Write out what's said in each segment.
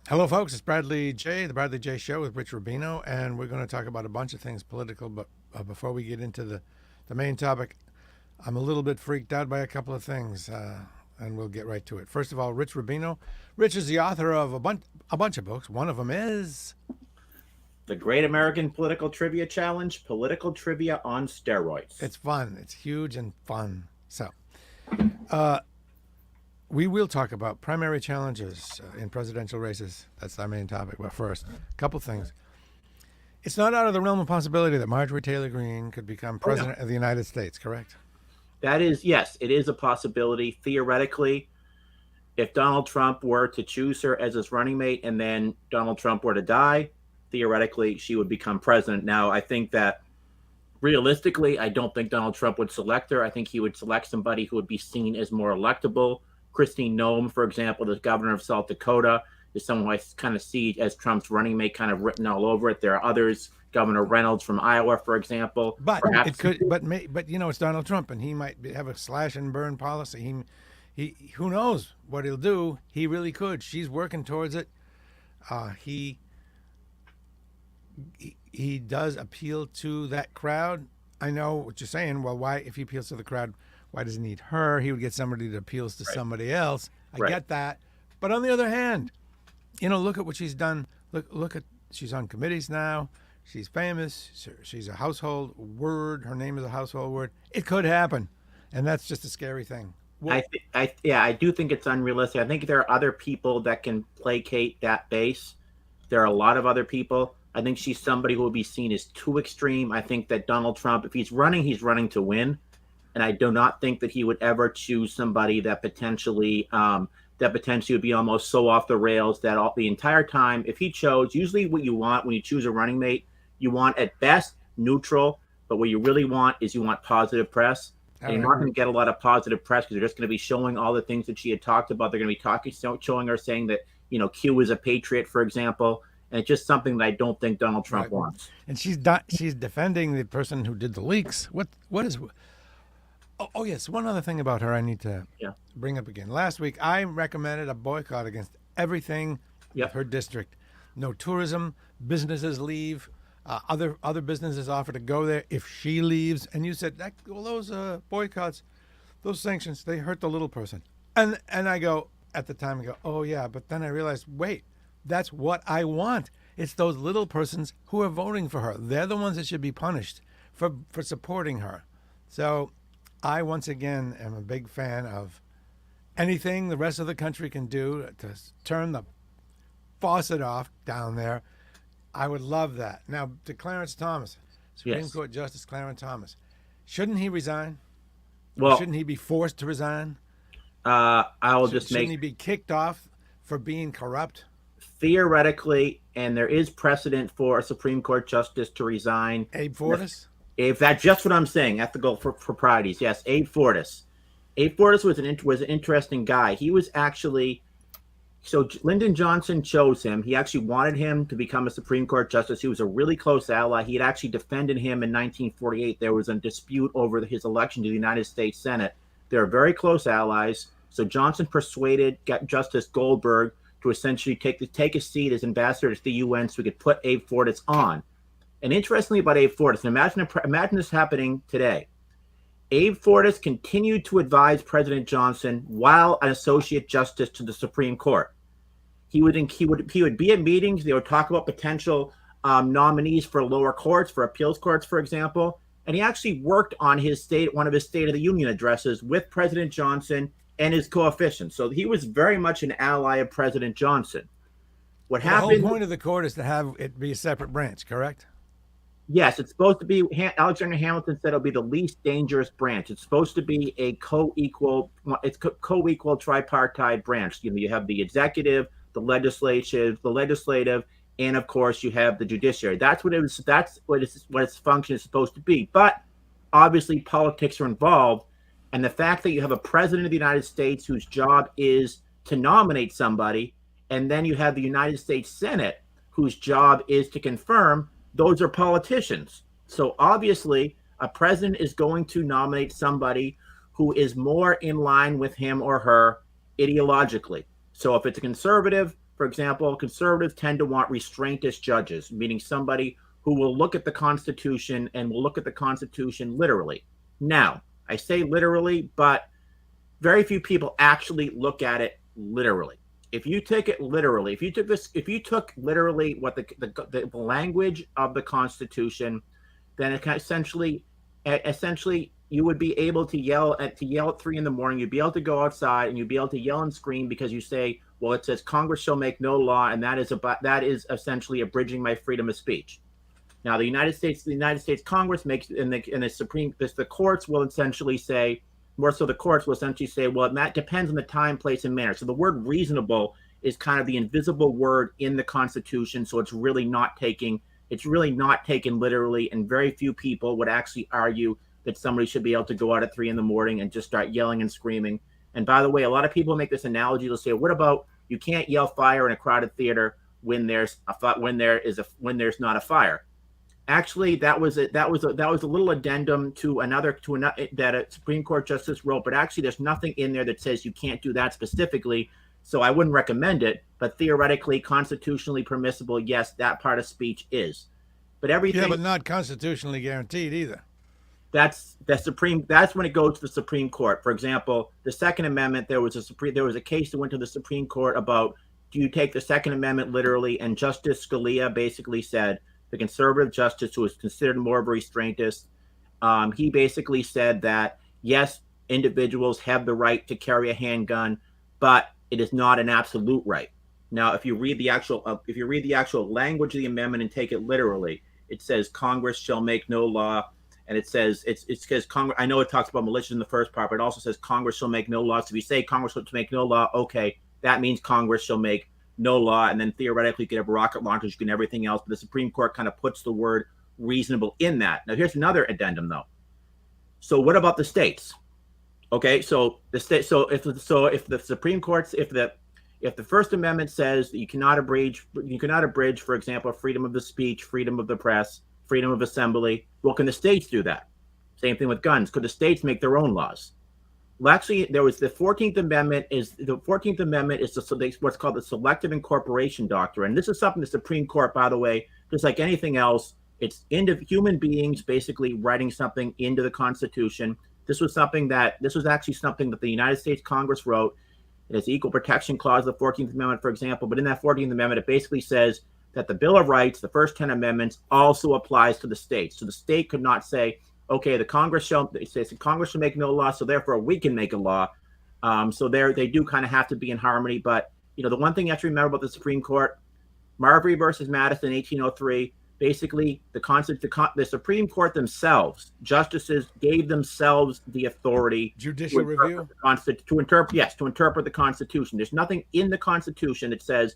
Hello, folks. It's Bradley J, the Bradley J Show with Rich Rubino, and we're going to talk about a bunch of things political. But before we get into the main topic, I'm a little bit freaked out by a couple of things, and we'll get right to it. First of all, Rich Rubino. Rich is the author of a bunch of books. One of them is The Great American Political Trivia Challenge, Political Trivia on Steroids. it's fun. It's huge and fun. So, uh, we will talk about primary challenges in presidential races. That's our main topic. But first, a couple things. It's not out of the realm of possibility that Marjorie Taylor Greene could become Oh, yeah. president of the United States, correct? That is, yes, it is a possibility. Theoretically, if Donald Trump were to choose her as his running mate and then Donald Trump were to die, theoretically, she would become president. Now, I think that realistically, I don't think Donald Trump would select her. I think he would select somebody who would be seen as more electable. Christine Nome, for example, the governor of South Dakota, is someone I kind of see as Trump's running mate, kind of written all over it. There are others, Governor Reynolds from Iowa, for example. But it Perhaps, could, but it's Donald Trump, and he might have a slash and burn policy. Who knows what he'll do? He really could. She's working towards it. He he does appeal to that crowd. I know what you're saying. Well, why, if he appeals to the crowd, why does he need her? He would get somebody that appeals to right, somebody else. I right. get that. But on the other hand, look at what she's done. Look at she's on committees now. She's famous. She's a household word. Her name is a household word. It could happen, and that's just a scary thing. Well, Yeah, I do think it's unrealistic. I think there are other people that can placate that base. There are a lot of other people. I think she's somebody who would be seen as too extreme. I think that Donald Trump, if he's running to win, and I do not think that he would ever choose somebody that potentially would be almost so off the rails that the entire time, if he chose, usually what you want when you choose a running mate, you want at best neutral, but what you really want is you want positive press. all And you're right. not going to get a lot of positive press because they're just going to be showing all the things that she had talked about. They're going to be showing her saying that Q is a patriot, for example, and it's just something that I don't think Donald Trump Right. wants. And she's defending the person who did the leaks. What is? Oh, yes. One other thing about her I need to Yeah. bring up again. Last week I recommended a boycott against everything of Yep. her district. No tourism. Businesses leave. Other businesses offer to go there if she leaves. And you said that, well, those boycotts, those sanctions, they hurt the little person. And I go at the time, I go, oh yeah. But then I realized, wait, that's what I want. It's those little persons who are voting for her. They're the ones that should be punished for supporting her. So I once again am a big fan of anything the rest of the country can do to turn the faucet off down there. I would love that. Now, to Clarence Thomas, Supreme Yes. Court Justice Clarence Thomas, shouldn't he resign? Or Well, shouldn't he be forced to resign? I will just Shouldn't make he be kicked off for being corrupt? theoretically, and there is precedent for a Supreme Court justice to resign. Abe Fortas? If that's just what I'm saying, ethical proprieties, yes, Abe Fortas. Abe Fortas was an interesting guy. He was actually so Lyndon Johnson chose him. He actually wanted him to become a Supreme Court justice. He was a really close ally. He had actually defended him in 1948. There was a dispute over his election to the United States Senate. They were very close allies. So Johnson persuaded Justice Goldberg to essentially take a seat as ambassador to the UN so we could put Abe Fortas on. And interestingly about Abe Fortas, and imagine this happening today. Abe Fortas continued to advise President Johnson while an associate justice to the Supreme Court. He would be at meetings. They would talk about potential nominees for lower courts, for appeals courts, for example. And he actually worked on one of his State of the Union addresses with President Johnson and his coefficients. So he was very much an ally of President Johnson. What Well, the whole happened? point of the court is to have it be a separate branch, correct? Yes, it's supposed to be. Alexander Hamilton said it'll be the least dangerous branch. It's supposed to be a co-equal. It's co-equal tripartite branch. You have the executive, the legislative, and of course you have the judiciary. That's what it was. That's what its function is supposed to be. But obviously politics are involved, and the fact that you have a president of the United States whose job is to nominate somebody, and then you have the United States Senate whose job is to confirm, those are politicians. So obviously, a president is going to nominate somebody who is more in line with him or her ideologically. So if it's a conservative, For example, conservatives tend to want restraintist judges, meaning somebody who will look at the Constitution and will look at the Constitution literally. Now, I say literally, but very few people actually look at it literally. If you take it literally, if you took literally what the language of the Constitution, then it essentially you would be able to yell at 3 a.m. You'd be able to go outside and you'd be able to yell and scream because you say, well, it says Congress shall make no law, and that is essentially abridging my freedom of speech. Now, the United States Congress makes the courts will essentially say, more so the courts will essentially say, well, that depends on the time, place, and manner. So the word reasonable is kind of the invisible word in the Constitution. So it's really not taken literally, and very few people would actually argue that somebody should be able to go out at 3 a.m. and just start yelling and screaming. And by the way, a lot of people make this analogy. They'll say, what about you can't yell fire in a crowded theater when there's not a fire? Actually, that was a little addendum to another that a Supreme Court justice wrote, but actually there's nothing in there that says you can't do that specifically. So I wouldn't recommend it, but theoretically, constitutionally permissible, yes, that part of speech is. But everything, Yeah, but not constitutionally guaranteed either. that's when it goes to the Supreme Court. For example, the Second Amendment, there was a case that went to the Supreme Court about, do you take the Second Amendment literally? And Justice Scalia basically said, the conservative justice who was considered more of a restraintist, he basically said that yes, individuals have the right to carry a handgun, but it is not an absolute right. Now, if you read the actual language of the amendment and take it literally, it says Congress shall make no law, and it says Congress. I know it talks about militias in the first part, but it also says Congress shall make no law. So if you say Congress shall make no law, okay, that means Congress shall make no law, and then theoretically you could have rocket launchers, you can everything else, but the Supreme Court kind of puts the word reasonable in that. Now, here's another addendum, though. So what about the states? Okay, so if the Supreme Court's if the First Amendment says that you cannot abridge, for example, freedom of the speech, freedom of the press, freedom of assembly, well, can the states do that? Same thing with guns. Could the states make their own laws? Well, actually, there was the 14th Amendment is what's called the selective incorporation doctrine. This is something the Supreme Court, by the way, just like anything else, it's into human beings basically writing something into the Constitution. This was actually something that the United States Congress wrote. It has the Equal Protection Clause, the 14th Amendment, for example. But in that 14th Amendment, it basically says that the Bill of Rights, the first 10 amendments, also applies to the states. So the state could not say, okay, Congress shall make no law, so therefore we can make a law. So they do kind of have to be in harmony. But the one thing you have to remember about the Supreme Court, Marjorie versus Madison, 1803. Basically, the Supreme Court themselves, justices gave themselves the authority Judicial review to interpret the Constitution. There's nothing in the Constitution that says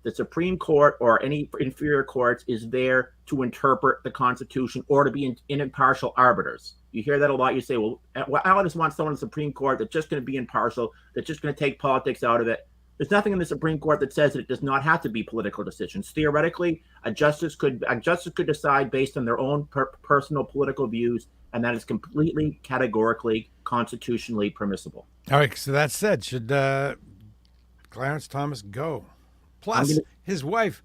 the Supreme Court or any inferior courts is there to interpret the Constitution or to be impartial arbiters. You hear that a lot. You say, well, I just want someone in the Supreme Court that's just going to be impartial, that's just going to take politics out of it. There's nothing in the Supreme Court that says that it does not have to be political decisions. Theoretically, a justice could decide based on their own personal political views, and that is completely, categorically, constitutionally permissible. All right, so that said, should Clarence Thomas go? Plus, his wife,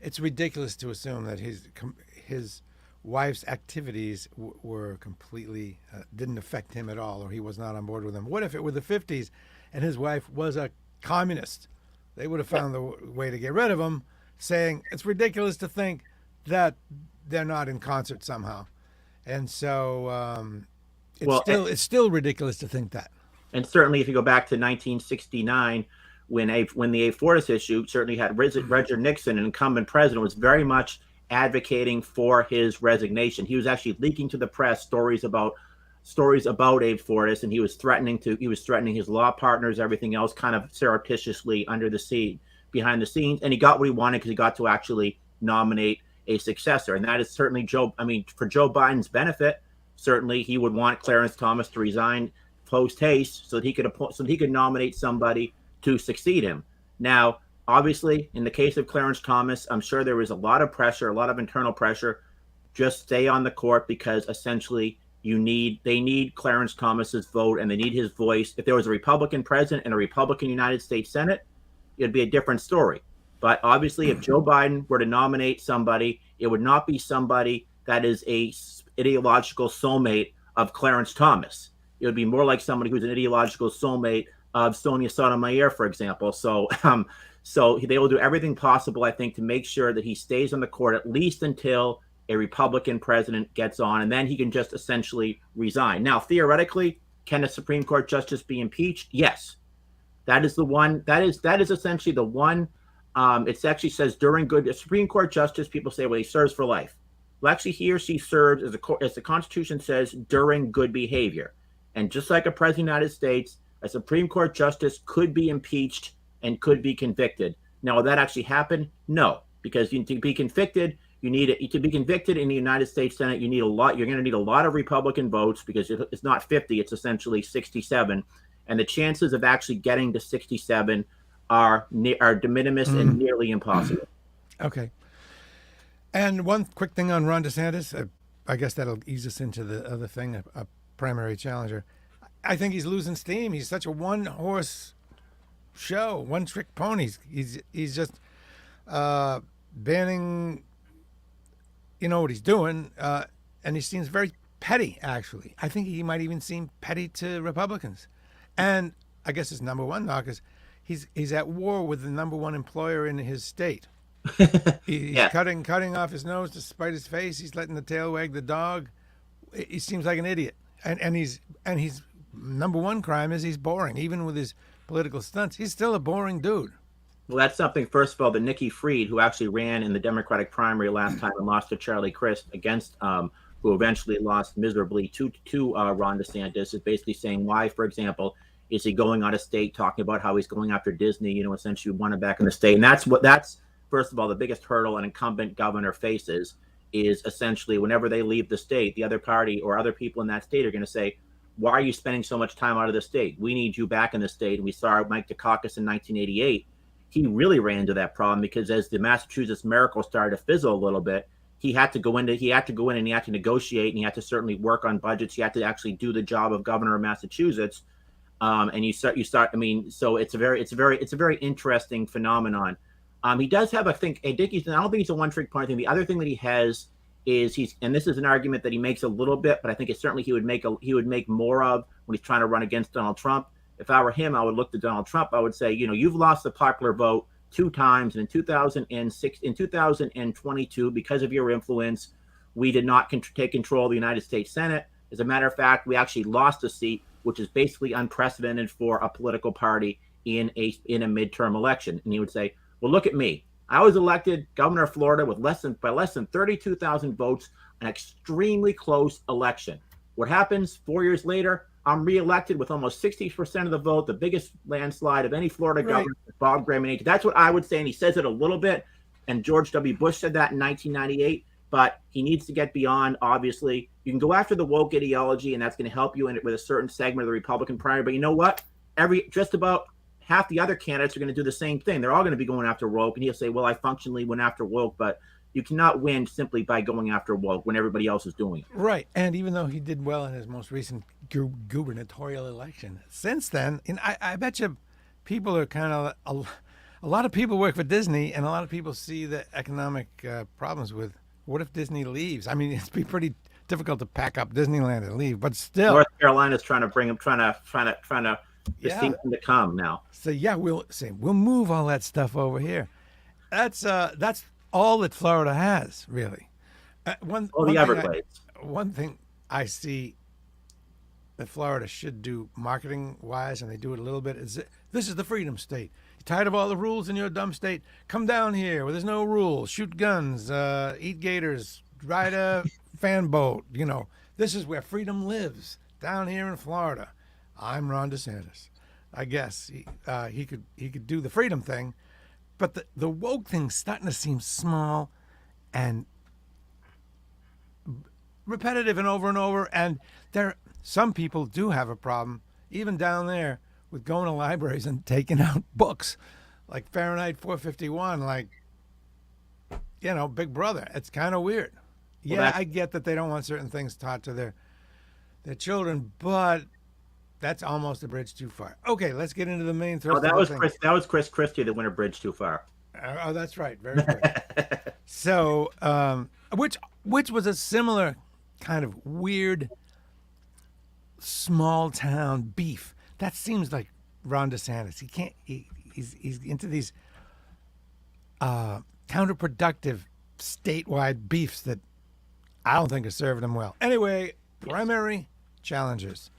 it's ridiculous to assume that his wife's activities were completely, didn't affect him at all, or he was not on board with them. What if it were the 50s and his wife was a communist? They would have found the way to get rid of him, saying it's ridiculous to think that they're not in concert somehow. And so it's still ridiculous to think that. And certainly if you go back to 1969, when the A. Fortis issue, certainly had Richard Nixon, an incumbent president, was very much advocating for his resignation. He was actually leaking to the press stories about Abe Fortas, and he was threatening his law partners, everything else, kind of surreptitiously behind the scenes, and he got what he wanted because he got to actually nominate a successor. And that is certainly for Joe Biden's benefit. Certainly he would want Clarence Thomas to resign post haste so that he could nominate somebody to succeed him. Now, obviously, in the case of Clarence Thomas, I'm sure there was a lot of pressure, a lot of internal pressure. Just stay on the court, because essentially they need Clarence Thomas's vote and they need his voice. If there was a Republican president and a Republican United States Senate, it'd be a different story. But obviously, if Joe Biden were to nominate somebody, it would not be somebody that is a ideological soulmate of Clarence Thomas. It would be more like somebody who's an ideological soulmate of Sonia Sotomayor, for example. So they will do everything possible, I think, to make sure that he stays on the court at least until a Republican president gets on, and then he can just essentially resign. Now, theoretically, can a Supreme Court justice be impeached? Yes. That is the one. That is essentially the one. It actually says during good. A Supreme Court justice, people say, well, he serves for life. Well, actually, he or she serves as the Constitution says during good behavior. And just like a president of the United States, a Supreme Court justice could be impeached and could be convicted. Now, will that actually happen? No, because to be convicted, you need it to be convicted in the United States Senate. You need a lot. You're going to need a lot of Republican votes because it's not 50; it's essentially 67, and the chances of actually getting to 67 are de minimis and nearly impossible. Okay. And one quick thing on Ron DeSantis, I guess that'll ease us into the other thing, a primary challenger. I think he's losing steam. He's such a one-horse show, one-trick pony. He's just banning. You know what he's doing, and he seems very petty. Actually, I think he might even seem petty to Republicans. And I guess his number one knock is he's at war with the number one employer in his state. He's cutting off his nose to spite his face. He's letting the tail wag the dog. He seems like an idiot. And he's number one crime is he's boring. Even with his political stunts, he's still a boring dude. Well, that's something, first of all, that Nikki Fried, who actually ran in the Democratic primary last time and lost to Charlie Crist against, who eventually lost miserably to Ron DeSantis, is basically saying why, for example, is he going out of state talking about how he's going after Disney, essentially won him back in the state. And that's first of all, the biggest hurdle an incumbent governor faces is essentially whenever they leave the state, the other party or other people in that state are going to say, why are you spending so much time out of the state? We need you back in the state. And we saw Mike Dukakis in 1988. He really ran into that problem because as the Massachusetts miracle started to fizzle a little bit, he had to go in and he had to negotiate, and he had to certainly work on budgets. He had to actually do the job of governor of Massachusetts. And you start. I mean, so it's a very interesting phenomenon. He does have, I don't think he's a one-trick pony thing. The other thing that he has is and this is an argument that he makes a little bit, but I think it's certainly he would make more of when he's trying to run against Donald Trump. If I were him, I would look to Donald Trump. I would say, you've lost the popular vote 2 times, and in 2006, in 2022, because of your influence, we did not take control of the United States Senate. As a matter of fact, we actually lost a seat, which is basically unprecedented for a political party in a midterm election. And he would say, well, look at me. I was elected governor of Florida with by less than 32,000 votes, an extremely close election. What happens 4 years later? I'm reelected with almost 60% of the vote, the biggest landslide of any Florida governor, Bob Graham. That's what I would say, and he says it a little bit. And George W. Bush said that in 1998, but he needs to get beyond, obviously. You can go after the woke ideology, and that's going to help you in it with a certain segment of the Republican primary. But you know what? Just about half the other candidates are going to do the same thing. They're all going to be going after woke, and he'll say, well, I functionally went after woke, but you cannot win simply by going after woke when everybody else is doing it. Right. And even though he did well in his most recent gubernatorial election, since then, I bet you people are kind of, a lot of people work for Disney, and a lot of people see the economic problems with, what if Disney leaves? I mean, it'd be pretty difficult to pack up Disneyland and leave, but still. North Carolina's trying to bring him, trying to see him to come now. So yeah, we'll move all that stuff over here. That's all that Florida has, really. The Everglades. One thing I see that Florida should do marketing-wise, and they do it a little bit, is this is the freedom state. You're tired of all the rules in your dumb state? Come down here where there's no rules. Shoot guns, eat gators, ride a fan boat. This is where freedom lives, down here in Florida. I'm Ron DeSantis. I guess he could do the freedom thing. But the woke thing's starting to seem small and repetitive and over. And some people do have a problem, even down there, with going to libraries and taking out books like Fahrenheit 451, like, Big Brother. It's kind of weird. I get that they don't want certain things taught to their children, but That's almost a bridge too far. Okay, let's get into the main thrust Oh, of the thing. That was Chris Christie that went a bridge too far. Oh, that's right. Very good. So, which was a similar kind of weird small town beef. That seems like Ron DeSantis. He can't. He's into these counterproductive statewide beefs that I don't think are serving him well. Anyway, primary challengers.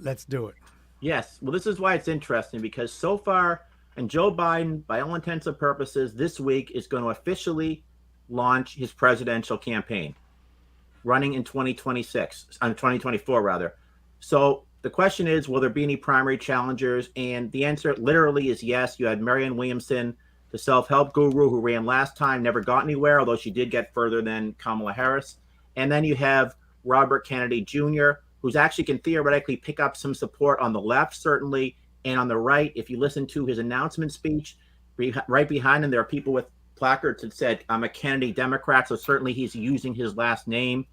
Let's do it. Yes. Well, this is why it's interesting, because so far, and Joe Biden, by all intents and purposes, this week is going to officially launch his presidential campaign, running in 2024 rather. So the question is, will there be any primary challengers? And the answer literally is yes. You had Marianne Williamson, the self-help guru who ran last time, never got anywhere, although she did get further than Kamala Harris. And then you have Robert Kennedy Jr., who's actually can theoretically pick up some support on the left, certainly, and on the right. If you listen to his announcement speech, right behind him, there are people with placards that said, "I'm a Kennedy Democrat," so certainly he's using his last name.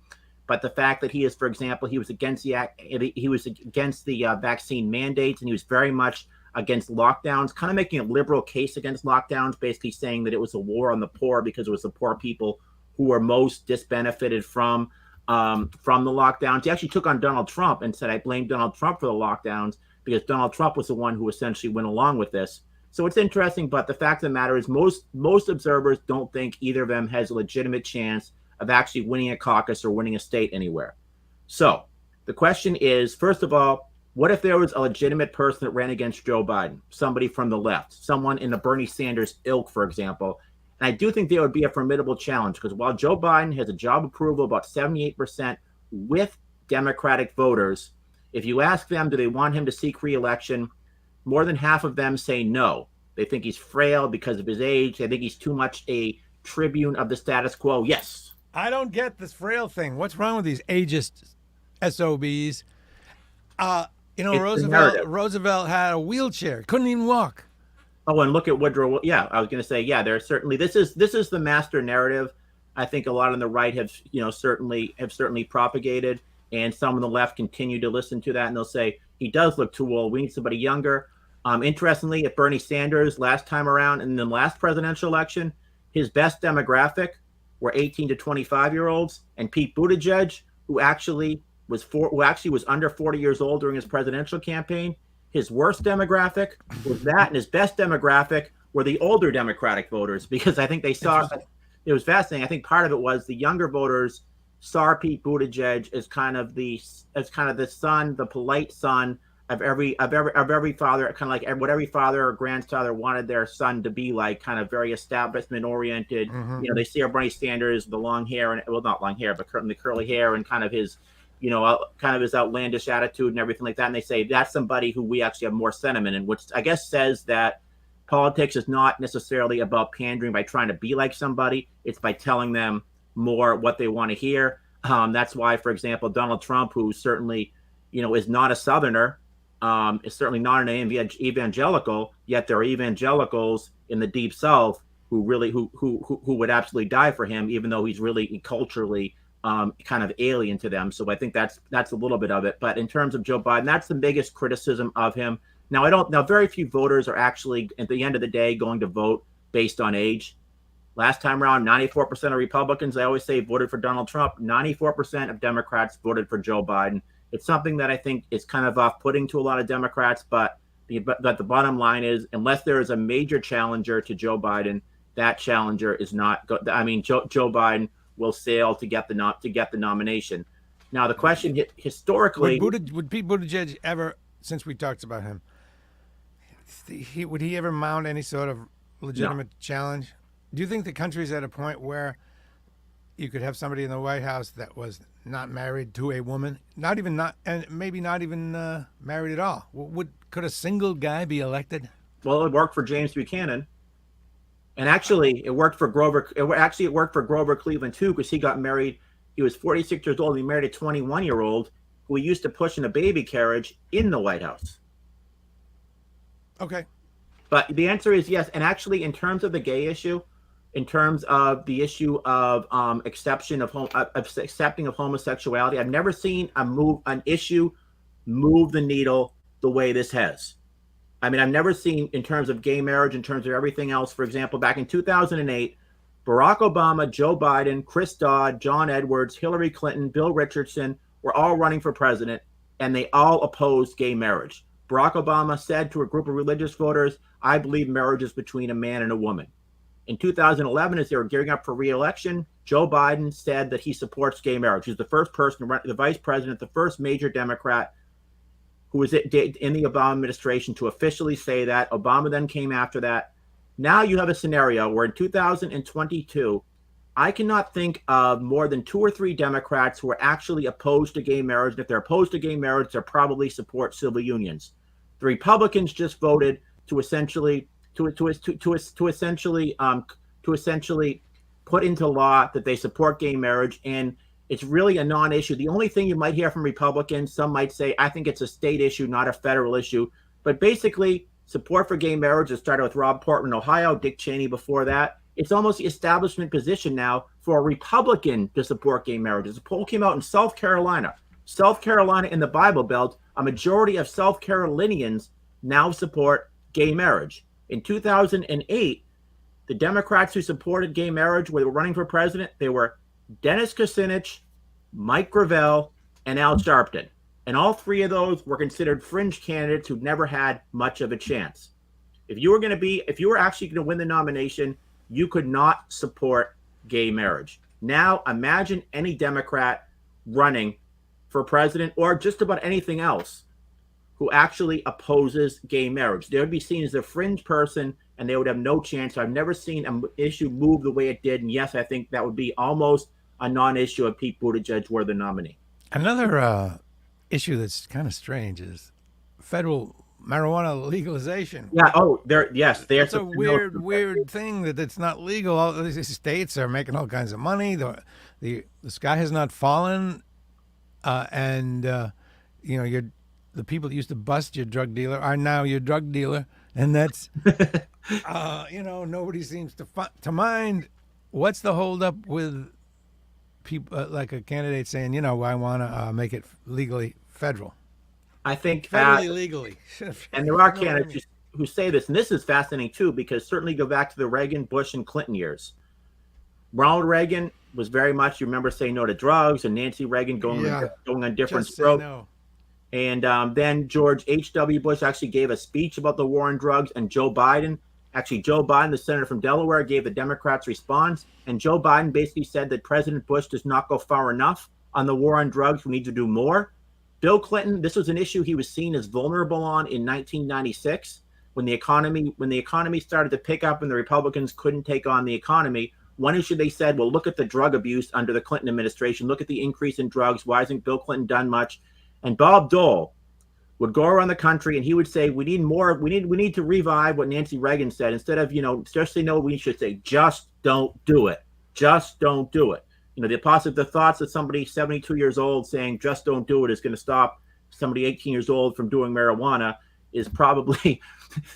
But the fact that he is, for example, he was against the vaccine mandates, and he was very much against lockdowns, kind of making a liberal case against lockdowns, basically saying that it was a war on the poor because it was the poor people who were most disbenefited from the lockdowns. He actually took on Donald Trump and said, "I blame Donald Trump for the lockdowns because Donald Trump was the one who essentially went along with this." So it's interesting, but the fact of the matter is most observers don't think either of them has a legitimate chance of actually winning a caucus or winning a state anywhere. So the question is, first of all, what if there was a legitimate person that ran against Joe Biden, somebody from the left, someone in the Bernie Sanders ilk, for example? And I do think there would be a formidable challenge, because while Joe Biden has a job approval about 78% with Democratic voters, if you ask them, do they want him to seek re-election, more than half of them say no. They think he's frail because of his age. They think he's too much a tribune of the status quo. Yes. I don't get this frail thing. What's wrong with these ageist SOBs? Roosevelt had a wheelchair, couldn't even walk. Oh, and look at Woodrow. Yeah, I was going to say, yeah, there's certainly this is the master narrative. I think a lot on the right have certainly propagated, and some on the left continue to listen to that, and they'll say he does look too old. We need somebody younger. Interestingly, if Bernie Sanders last time around in the last presidential election, his best demographic were 18 to 25-year-olds, and Pete Buttigieg, who actually was under 40 years old during his presidential campaign, his worst demographic was that, and his best demographic were the older Democratic voters, because I think they saw it was fascinating. I think part of it was the younger voters saw Pete Buttigieg as kind of the son, the polite son of every father, kind of like what every father or grandfather wanted their son to be like, kind of very establishment oriented. Mm-hmm. They see Bernie Sanders, the long hair, and well, not long hair, but the curly hair, and kind of his his outlandish attitude and everything like that. And they say that's somebody who we actually have more sentiment in, which I guess says that politics is not necessarily about pandering by trying to be like somebody. It's by telling them more what they want to hear. That's why, for example, Donald Trump, who certainly, is not a Southerner, is certainly not an evangelical, yet there are evangelicals in the Deep South who would absolutely die for him, even though he's really culturally kind of alien to them. So I think that's a little bit of it. But in terms of Joe Biden, that's the biggest criticism of him. Now, very few voters are actually, at the end of the day, going to vote based on age. Last time around, 94% of Republicans, I always say, voted for Donald Trump. 94% of Democrats voted for Joe Biden. It's something that I think is kind of off-putting to a lot of Democrats, but the bottom line is, unless there is a major challenger to Joe Biden, that challenger is not. Joe Biden will sail to get the nomination. Now, the question historically, would Pete Buttigieg ever, since we talked about him, would he ever mount any sort of legitimate challenge? Do you think the country's at a point where you could have somebody in the White House that was not married to a woman, maybe not even married at all? Could a single guy be elected? Well, it worked for James Buchanan, and actually, it worked for Grover. It worked for Grover Cleveland too, because he got married. He was 46 years old. He married a 21-year-old who he used to push in a baby carriage in the White House. Okay, but the answer is yes. And actually, in terms of the gay issue, in terms of the issue of accepting of homosexuality, I've never seen an issue move the needle the way this has. I mean, I've never seen, in terms of gay marriage, in terms of everything else. For example, back in 2008, Barack Obama, Joe Biden, Chris Dodd, John Edwards, Hillary Clinton, Bill Richardson were all running for president, and they all opposed gay marriage. Barack Obama said to a group of religious voters, "I believe marriage is between a man and a woman." In 2011, as they were gearing up for re-election, Joe Biden said that he supports gay marriage. He's the first person to run, the vice president, the first major Democrat who was in the Obama administration to officially say that. Obama then came after that. Now you have a scenario where in 2022, I cannot think of more than 2 or 3 Democrats who are actually opposed to gay marriage. And if they're opposed to gay marriage, they probably support civil unions. The Republicans just voted to essentially put into law that they support gay marriage, and it's really a non-issue. The only thing you might hear from Republicans, some might say, I think it's a state issue, not a federal issue. But basically, support for gay marriage, it started with Rob Portman, Ohio, Dick Cheney before that. It's almost the establishment position now for a Republican to support gay marriage. As a poll came out in South Carolina in the Bible Belt, a majority of South Carolinians now support gay marriage. In 2008, the Democrats who supported gay marriage, were running for president, they were Dennis Kucinich, Mike Gravel, and Al Sharpton. And all 3 of those were considered fringe candidates who never had much of a chance. If you were actually going to win the nomination, you could not support gay marriage. Now, imagine any Democrat running for president or just about anything else who actually opposes gay marriage. They would be seen as a fringe person, and they would have no chance. I've never seen an issue move the way it did. And yes, I think that would be almost a non-issue if Pete Buttigieg were the nominee. Another issue that's kind of strange is federal marijuana legalization. Yeah. Oh, there's a weird thing that it's not legal. All these states are making all kinds of money. The sky has not fallen, and the people that used to bust your drug dealer are now your drug dealer, and that's nobody seems to mind. What's the holdup with people like a candidate saying, I want to make it legally federal? I think federally legally. And there are candidates who say this, and this is fascinating too, because certainly go back to the Reagan, Bush, and Clinton years. Ronald Reagan was very much, you remember, saying no to drugs, and Nancy Reagan going on different strokes. No. And then George H.W. Bush actually gave a speech about the war on drugs, and Joe Biden, the senator from Delaware, gave the Democrats' response. And Joe Biden basically said that President Bush does not go far enough on the war on drugs. We need to do more. Bill Clinton, this was an issue he was seen as vulnerable on in 1996 when the economy started to pick up and the Republicans couldn't take on the economy. One issue they said, well, look at the drug abuse under the Clinton administration. Look at the increase in drugs. Why hasn't Bill Clinton done much? And Bob Dole would go around the country and he would say, we need more. We need to revive what Nancy Reagan said. Instead of, just say no, we should say, just don't do it. Just don't do it. The thoughts that somebody 72 years old saying just don't do it is going to stop somebody 18 years old from doing marijuana is probably,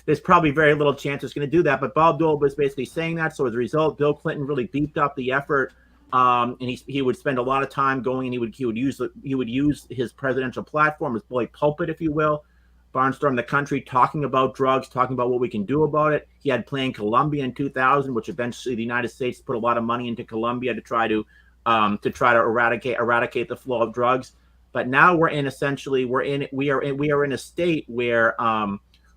there's probably very little chance it's going to do that. But Bob Dole was basically saying that. So as a result, Bill Clinton really beefed up the effort. And he would spend a lot of time going, and he would use his presidential platform, his bully pulpit, if you will, barnstorm the country, talking about drugs, talking about what we can do about it. He had Plan Colombia in 2000, which eventually the United States put a lot of money into Colombia to try to eradicate the flow of drugs. But now we are in a state where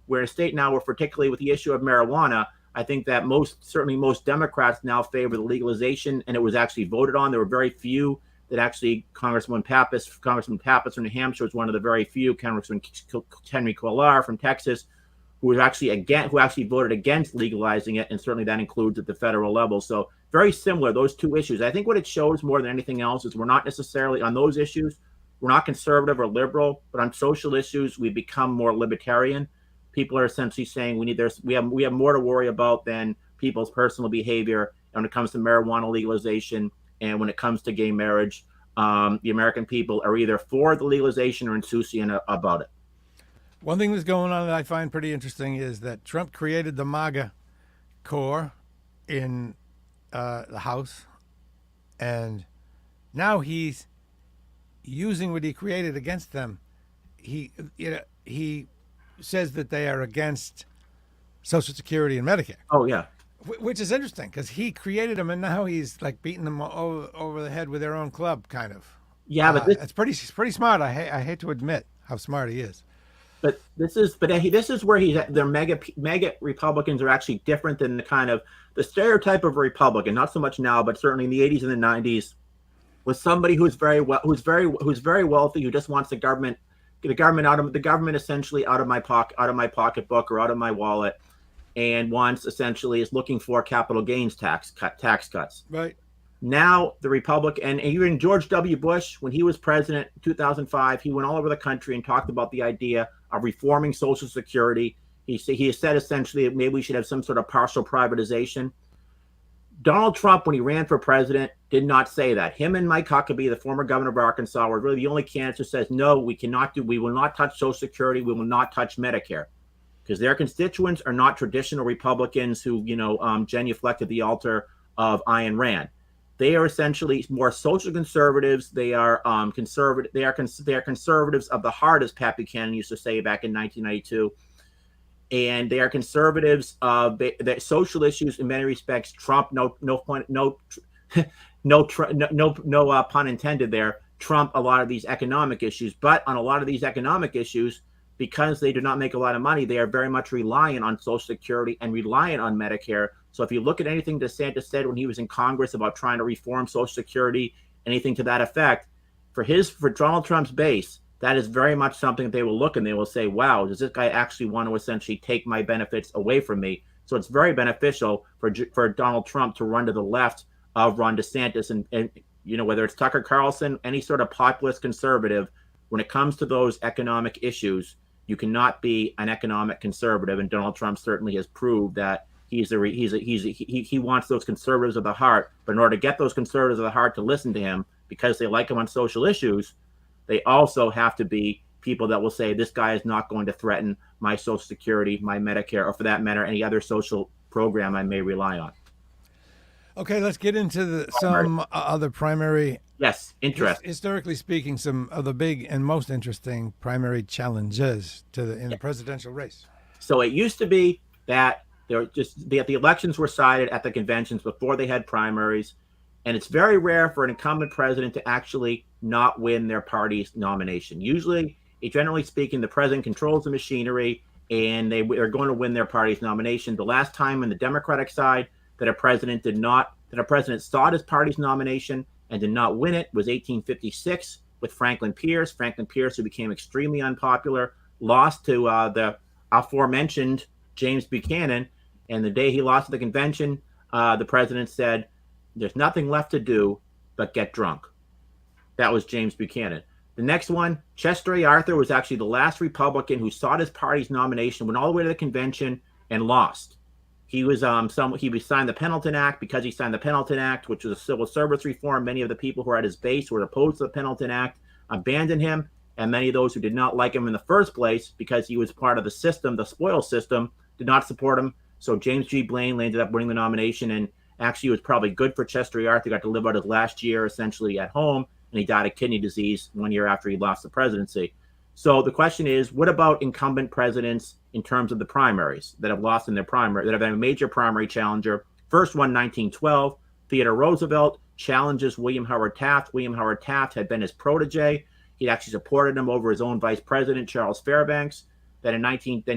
particularly with the issue of marijuana, I think that most Democrats now favor the legalization, and it was actually voted on. There were very few that actually Congressman Pappas from New Hampshire was one of the very few. Congressman Henry Cuellar from Texas, who actually voted against legalizing it, and certainly that includes at the federal level. So very similar, those two issues. I think what it shows more than anything else is we're not necessarily on those issues. We're not conservative or liberal, but on social issues, we become more libertarian. People are essentially saying we have more to worry about than people's personal behavior. And when it comes to marijuana legalization and when it comes to gay marriage, the American people are either for the legalization or insouciant about it. One thing that's going on that I find pretty interesting is that Trump created the MAGA core in the House, and now he's using what he created against them he says that they are against Social Security and Medicare, Oh yeah. which is interesting because he created them and now he's like beating them over the head with their own club, kind of. Yeah, but this It's pretty smart. I hate to admit how smart he is. this is where he's at. Their mega Republicans are actually different than the kind of the stereotype of a Republican, not so much now, but certainly in the 80s and the 90s, was somebody who's very wealthy, who just wants the government essentially out of my pocketbook or out of my wallet, and essentially is looking for capital gains tax cuts. Right. Now the Republican, and even George W. Bush, when he was president in 2005, he went all over the country and talked about the idea of reforming Social Security. He said essentially that maybe we should have some sort of partial privatization. Donald Trump, when he ran for president, did not say that. Him and Mike Huckabee, the former governor of Arkansas, were really the only candidates who says, no, we will not touch Social Security, we will not touch Medicare. Because their constituents are not traditional Republicans who, genuflect at the altar of Ayn Rand. They are essentially more social conservatives. They are conservative. They are conservatives of the heart, as Pat Buchanan used to say back in 1992. And they are conservatives of the social issues in many respects. Trump, no pun intended there. Trump a lot of these economic issues, but on a lot of these economic issues, because they do not make a lot of money, they are very much reliant on Social Security and reliant on Medicare. So if you look at anything DeSantis said when he was in Congress about trying to reform Social Security, anything to that effect, for Donald Trump's base, that is very much something that they will look and they will say, wow, does this guy actually want to essentially take my benefits away from me? So it's very beneficial for Donald Trump to run to the left of Ron DeSantis. And whether it's Tucker Carlson, any sort of populist conservative, when it comes to those economic issues, you cannot be an economic conservative. And Donald Trump certainly has proved that he wants those conservatives of the heart. But in order to get those conservatives of the heart to listen to him because they like him on social issues, they also have to be people that will say, this guy is not going to threaten my Social Security, my Medicare, or for that matter, any other social program I may rely on. Okay, let's get into some other primary. Yes, interesting. Historically speaking, some of the big and most interesting primary challenges in the presidential race. So it used to be that the elections were decided at the conventions before they had primaries, and it's very rare for an incumbent president to actually not win their party's nomination. Usually, generally speaking, the president controls the machinery, and they are going to win their party's nomination. The last time on the Democratic side that a president sought his party's nomination and did not win it was 1856 with Franklin Pierce. Franklin Pierce, who became extremely unpopular, lost to the aforementioned James Buchanan. And the day he lost at the convention, the president said, there's nothing left to do but get drunk. That was James Buchanan. The next one, Chester A. Arthur, was actually the last Republican who sought his party's nomination, went all the way to the convention and lost. He signed the Pendleton Act. Because he signed the Pendleton Act, which was a civil service reform, many of the people who were at his base who were opposed to the Pendleton Act abandoned him, and many of those who did not like him in the first place because he was part of the system, the spoil system, did not support him. So James G. Blaine ended up winning the nomination, and actually it was probably good for Chester A. Arthur. He got to live out his last year essentially at home, and he died of kidney disease 1 year after he lost the presidency. So the question is, what about incumbent presidents in terms of the primaries that have lost in their primary, that have had a major primary challenger? First one, 1912, Theodore Roosevelt challenges William Howard Taft. William Howard Taft had been his protege. He actually supported him over his own vice president, Charles Fairbanks. Then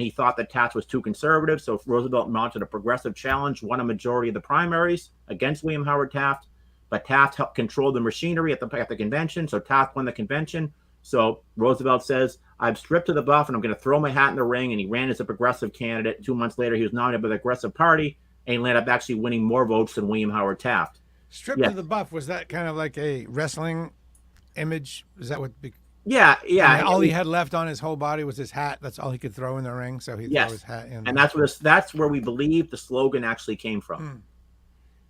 he thought that Taft was too conservative, so Roosevelt mounted a progressive challenge, won a majority of the primaries against William Howard Taft. But Taft helped control the machinery at the convention, so Taft won the convention. So Roosevelt says, I've stripped to the buff and I'm going to throw my hat in the ring. And he ran as a progressive candidate. 2 months later, he was nominated by the Progressive Party, and he ended up actually winning more votes than William Howard Taft. Stripped to the buff, was that kind of like a wrestling image? Is that what? Yeah. And all he had left on his whole body was his hat. That's all he could throw in the ring. So he threw his hat in. And that's where we believe the slogan actually came from.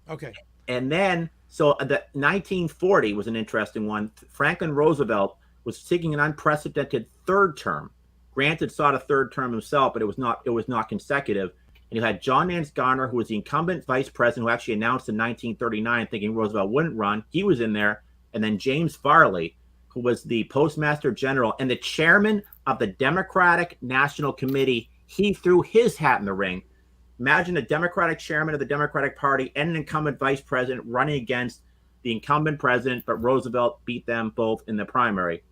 Okay. And then, so the 1940 was an interesting one. Franklin Roosevelt was seeking an unprecedented third term. Granted, sought a third term himself, but it was not consecutive. And you had John Nance Garner, who was the incumbent vice president, who actually announced in 1939, thinking Roosevelt wouldn't run. He was in there. And then James Farley, who was the postmaster general and the chairman of the Democratic National Committee, he threw his hat in the ring. Imagine a Democratic chairman of the Democratic Party and an incumbent vice president running against the incumbent president, but Roosevelt beat them both in the primary.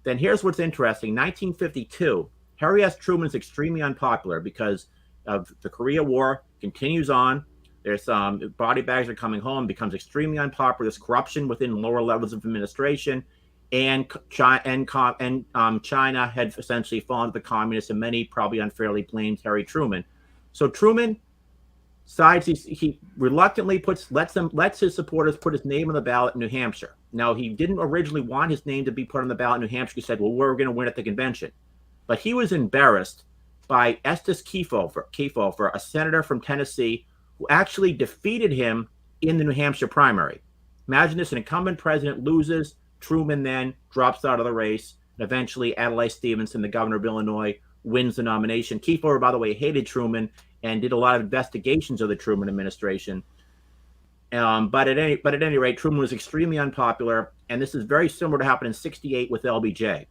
Then here's what's interesting. 1952, Harry S. Truman is extremely unpopular because of the Korea War continues on. There's body bags are coming home, becomes extremely unpopular. There's corruption within lower levels of administration, and China had essentially fallen to the communists, and many probably unfairly blamed Harry Truman. So Truman sides he reluctantly lets his supporters put his name on the ballot in New Hampshire. Now, he didn't originally want his name to be put on the ballot in New Hampshire. He said, well, we're going to win at the convention. But he was embarrassed by Estes Kefauver, a senator from Tennessee, who actually defeated him in the New Hampshire primary. Imagine this, an incumbent president loses, Truman then drops out of the race, and eventually Adlai Stevenson, the governor of Illinois, wins the nomination. Kefauver, by the way, hated Truman and did a lot of investigations of the Truman administration. But at any rate, Truman was extremely unpopular, and this is very similar to happen in '68 with LBJ.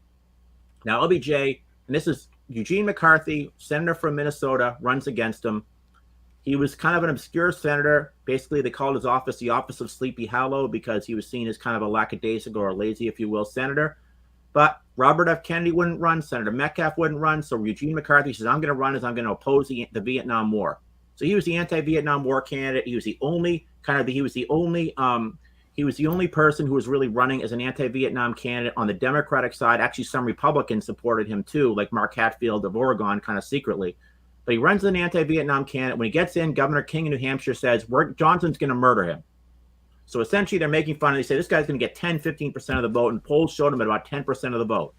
Now, LBJ, and this is Eugene McCarthy, senator from Minnesota, runs against him. He was kind of an obscure senator. Basically, they called his office the Office of Sleepy Hollow because he was seen as kind of a lackadaisical or lazy, if you will, senator. But Robert F. Kennedy wouldn't run. Senator Metcalf wouldn't run. So Eugene McCarthy says, I'm going to run as I'm going to oppose the Vietnam War. So he was the anti-Vietnam War candidate. He was the only person who was really running as an anti-Vietnam candidate on the Democratic side. Actually, some Republicans supported him too, like Mark Hatfield of Oregon, kind of secretly. But he runs as an anti-Vietnam candidate. When he gets in, Governor King in New Hampshire says, Johnson's going to murder him. So essentially, they're making fun of him. They say this guy's going to get 10, 15% of the vote, and polls showed him at about 10% of the vote.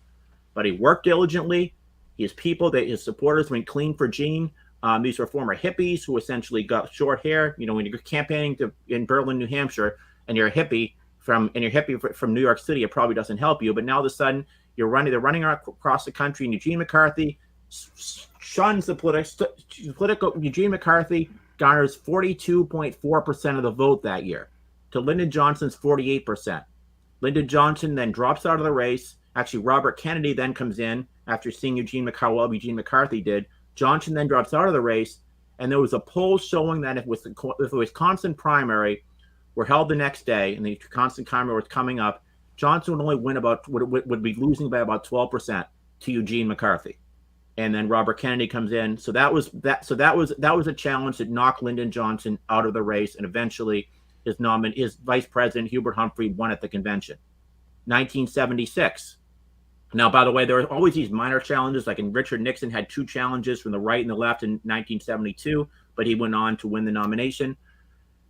But he worked diligently. His supporters went clean for Gene. These were former hippies who essentially got short hair. You know, when you're campaigning in Berlin, New Hampshire, and you're a hippie from New York City, it probably doesn't help you. But now all of a sudden, they're running across the country, and Eugene McCarthy shuns the political. Eugene McCarthy garners 42.4% of the vote that year, to Lyndon Johnson's 48%. Lyndon Johnson then drops out of the race. Actually, Robert Kennedy then comes in after seeing Eugene McCarthy did. Johnson then drops out of the race, and there was a poll showing that if the Wisconsin primary were held the next day, and the Wisconsin primary was coming up, Johnson would only would be losing by about 12% to Eugene McCarthy. And then Robert Kennedy comes in. So that was a challenge that knocked Lyndon Johnson out of the race, and eventually his vice president Hubert Humphrey won at the convention. 1976. Now, by the way, there were always these minor challenges. Like Richard Nixon had two challenges from the right and the left in 1972, but he went on to win the nomination.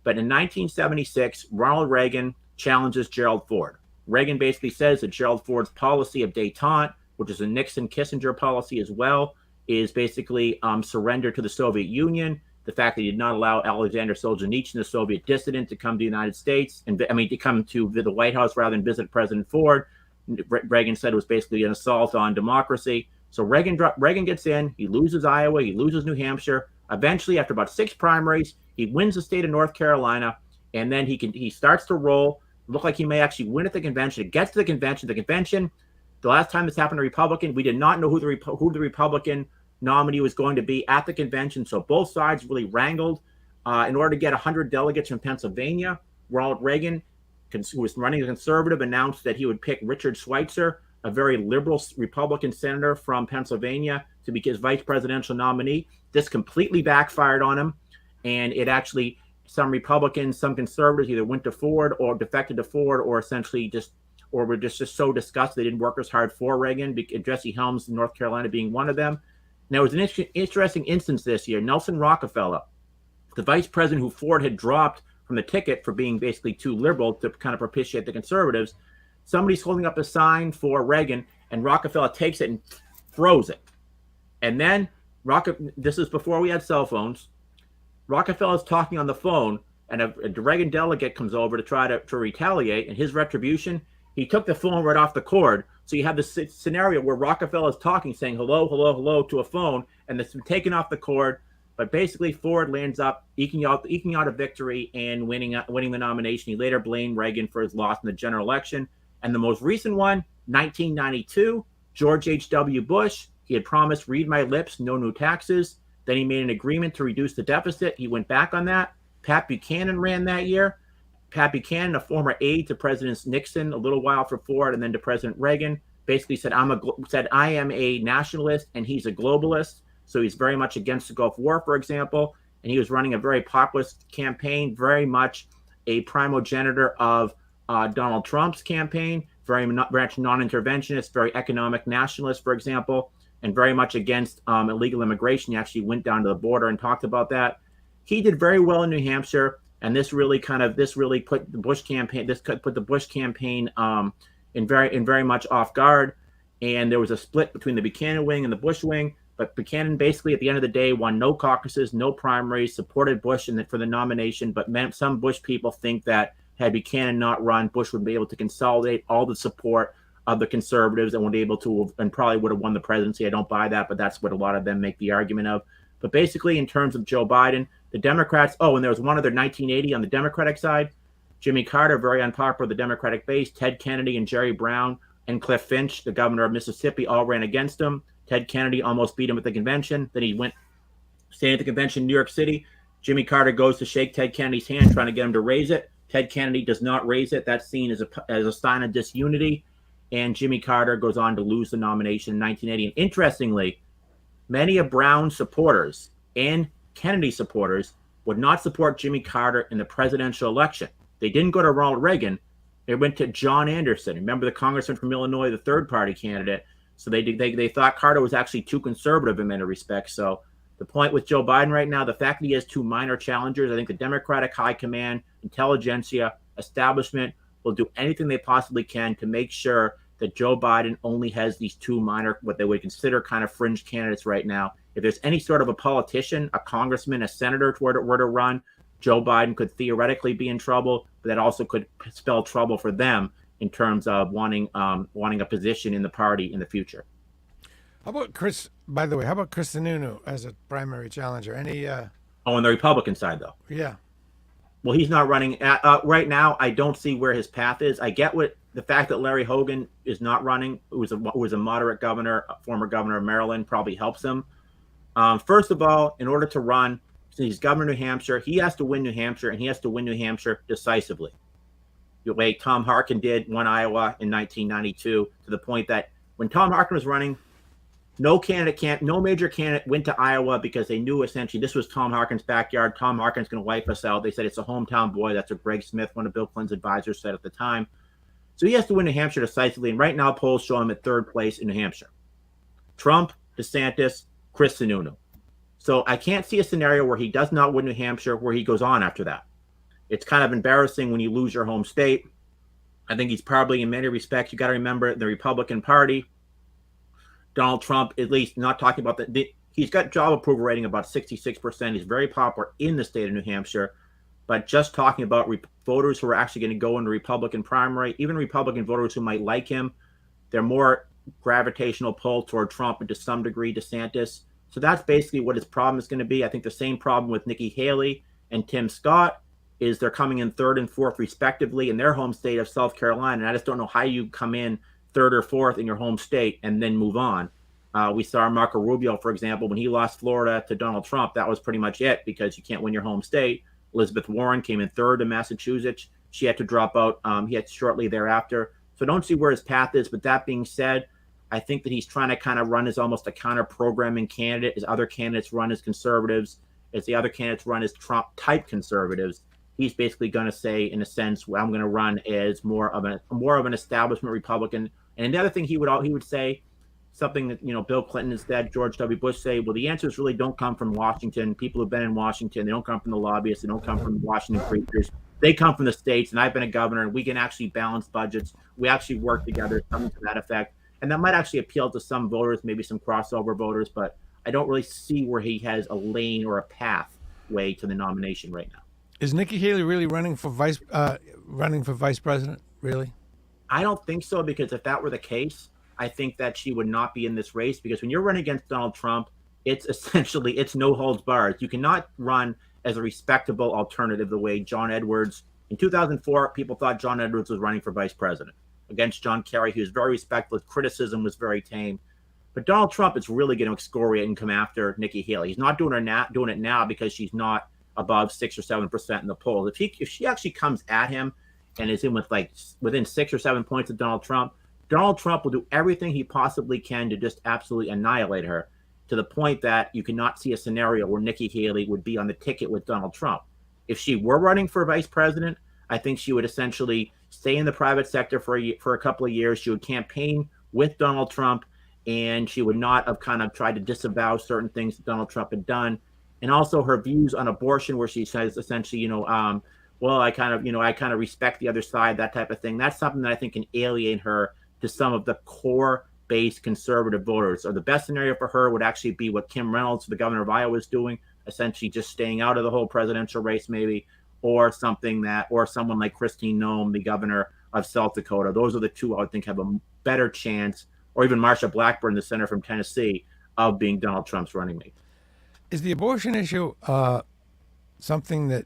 But in 1976, Ronald Reagan challenges Gerald Ford. Reagan basically says that Gerald Ford's policy of détente, which is a Nixon-Kissinger policy as well, is basically surrender to the Soviet Union. The fact that he did not allow Alexander Solzhenitsyn, the Soviet dissident, to come to the United States, to come to the White House rather than visit President Ford. Reagan said it was basically an assault on democracy. So Reagan gets in, he loses Iowa, he loses New Hampshire. Eventually, after about 6 primaries, he wins the state of North Carolina, and then he starts to roll. Look like he may actually win at the convention. It gets to the convention. The last time this happened to Republican, we did not know who the Republican nominee was going to be at the convention. So both sides really wrangled in order to get 100 delegates from Pennsylvania. Ronald Reagan, who was running a conservative, announced that he would pick Richard Schweitzer, a very liberal Republican senator from Pennsylvania, to be his vice presidential nominee. This completely backfired on him, and it actually, some Republicans, some conservatives either went to Ford or defected to Ford, or essentially were just so disgusted they didn't work as hard for Reagan, Jesse Helms in North Carolina being one of them. Now, it was an interesting instance this year. Nelson Rockefeller, the vice president who Ford had dropped from the ticket for being basically too liberal to kind of propitiate the conservatives, somebody's holding up a sign for Reagan, and Rockefeller takes it and throws it. And then, this is before we had cell phones, Rockefeller's talking on the phone, and a Reagan delegate comes over to try to retaliate, and his retribution, he took the phone right off the cord. So you have this scenario where Rockefeller's talking, saying hello, hello, hello to a phone, and it's been taken off the cord. But basically, Ford lands up eking out a victory and winning the nomination. He later blamed Reagan for his loss in the general election. And the most recent one, 1992, George H.W. Bush, he had promised, read my lips, no new taxes. Then he made an agreement to reduce the deficit. He went back on that. Pat Buchanan ran that year. Pat Buchanan, a former aide to President Nixon, a little while for Ford, and then to President Reagan, basically said, I am a nationalist, and he's a globalist. So he's very much against the Gulf War, for example. And he was running a very populist campaign, very much a primogenitor of Donald Trump's campaign, very much non-interventionist, very economic nationalist, for example, and very much against illegal immigration. He actually went down to the border and talked about that. He did very well in New Hampshire, and this really put the Bush campaign in very much off guard. And there was a split between the Buchanan wing and the Bush wing. But Buchanan basically, at the end of the day, won no caucuses, no primaries, supported Bush for the nomination. But some Bush people think that had Buchanan not run, Bush would be able to consolidate all the support of the conservatives and probably would have won the presidency. I don't buy that, but that's what a lot of them make the argument of. But basically, in terms of Joe Biden, the Democrats, and there was one other 1980 on the Democratic side, Jimmy Carter, very unpopular with the Democratic base, Ted Kennedy and Jerry Brown and Cliff Finch, the governor of Mississippi, all ran against him. Ted Kennedy almost beat him at the convention. Then he went staying at the convention in New York City. Jimmy Carter goes to shake Ted Kennedy's hand, trying to get him to raise it. Ted Kennedy does not raise it. That's seen as a sign of disunity. And Jimmy Carter goes on to lose the nomination in 1980. And interestingly, many of Brown's supporters and Kennedy supporters would not support Jimmy Carter in the presidential election. They didn't go to Ronald Reagan. They went to John Anderson. Remember the congressman from Illinois, the third party candidate. So they thought Carter was actually too conservative in many respects. So the point with Joe Biden right now, the fact that he has two minor challengers, I think the Democratic high command, intelligentsia, establishment will do anything they possibly can to make sure that Joe Biden only has these two minor, what they would consider kind of fringe candidates right now. If there's any sort of a politician, a congressman, a senator were to run, Joe Biden could theoretically be in trouble, but that also could spell trouble for them in terms of wanting a position in the party in the future. How about Chris Sununu as a primary challenger? On the Republican side, though? Yeah. Well, he's not running. Right now, I don't see where his path is. I get the fact that Larry Hogan is not running, who was a moderate governor, former governor of Maryland, probably helps him. First of all, in order to run, since he's governor of New Hampshire, he has to win New Hampshire, and he has to win New Hampshire decisively. The way Tom Harkin won Iowa in 1992, to the point that when Tom Harkin was running, no major candidate went to Iowa because they knew essentially this was Tom Harkin's backyard. Tom Harkin's going to wipe us out. They said it's a hometown boy. That's what Greg Smith, one of Bill Clinton's advisors, said at the time. So he has to win New Hampshire decisively. And right now, polls show him at third place in New Hampshire. Trump, DeSantis, Chris Sununu. So I can't see a scenario where he does not win New Hampshire, where he goes on after that. It's kind of embarrassing when you lose your home state. I think he's probably, in many respects, you got to remember the Republican Party. Donald Trump, at least not talking about he's got job approval rating about 66%. He's very popular in the state of New Hampshire. But just talking about voters who are actually going to go in the Republican primary, even Republican voters who might like him, they're more gravitational pull toward Trump and to some degree DeSantis. So that's basically what his problem is going to be. I think the same problem with Nikki Haley and Tim Scott is they're coming in third and fourth respectively in their home state of South Carolina. And I just don't know how you come in third or fourth in your home state and then move on. We saw Marco Rubio, for example, when he lost Florida to Donald Trump, that was pretty much it because you can't win your home state. Elizabeth Warren came in third in Massachusetts. She had to drop out shortly thereafter. So I don't see where his path is. But that being said, I think that he's trying to kind of run as almost a counter-programming candidate as other candidates run as conservatives, as the other candidates run as Trump-type conservatives. He's basically going to say, in a sense, well, I'm going to run as more of an establishment Republican. And the other thing he would say, something that Bill Clinton instead, George W. Bush say, well, the answers really don't come from Washington. People who've been in Washington, they don't come from the lobbyists, they don't come from the Washington preachers. They come from the states, and I've been a governor, and we can actually balance budgets. We actually work together, something to that effect. And that might actually appeal to some voters, maybe some crossover voters, but I don't really see where he has a lane or a pathway to the nomination right now. Is Nikki Haley really running for vice president? Really? I don't think so, because if that were the case, I think that she would not be in this race, because when you're running against Donald Trump, it's no holds barred. You cannot run as a respectable alternative the way John Edwards in 2004, people thought John Edwards was running for vice president. against John Kerry. He was very respectful. His criticism was very tame. But Donald Trump is really going to excoriate and come after Nikki Haley. He's not doing it now because she's not above 6 or 7% in the polls. If she actually comes at him and is within 6 or 7 points of Donald Trump will do everything he possibly can to just absolutely annihilate her, to the point that you cannot see a scenario where Nikki Haley would be on the ticket with Donald Trump. If she were running for vice president, I think she would essentially stay in the private sector for a couple of years. She would campaign with Donald Trump, and she would not have kind of tried to disavow certain things that Donald Trump had done. And also her views on abortion, where she says essentially, well, I kind of respect the other side, that type of thing. That's something that I think can alienate her to some of the core base conservative voters. Or the best scenario for her would actually be what Kim Reynolds, the governor of Iowa, is doing, essentially just staying out of the whole presidential race, maybe, or someone like Christine Noem, the governor of South Dakota. Those are the two I would think have a better chance, or even Marsha Blackburn, the senator from Tennessee, of being Donald Trump's running mate. Is the abortion issue something that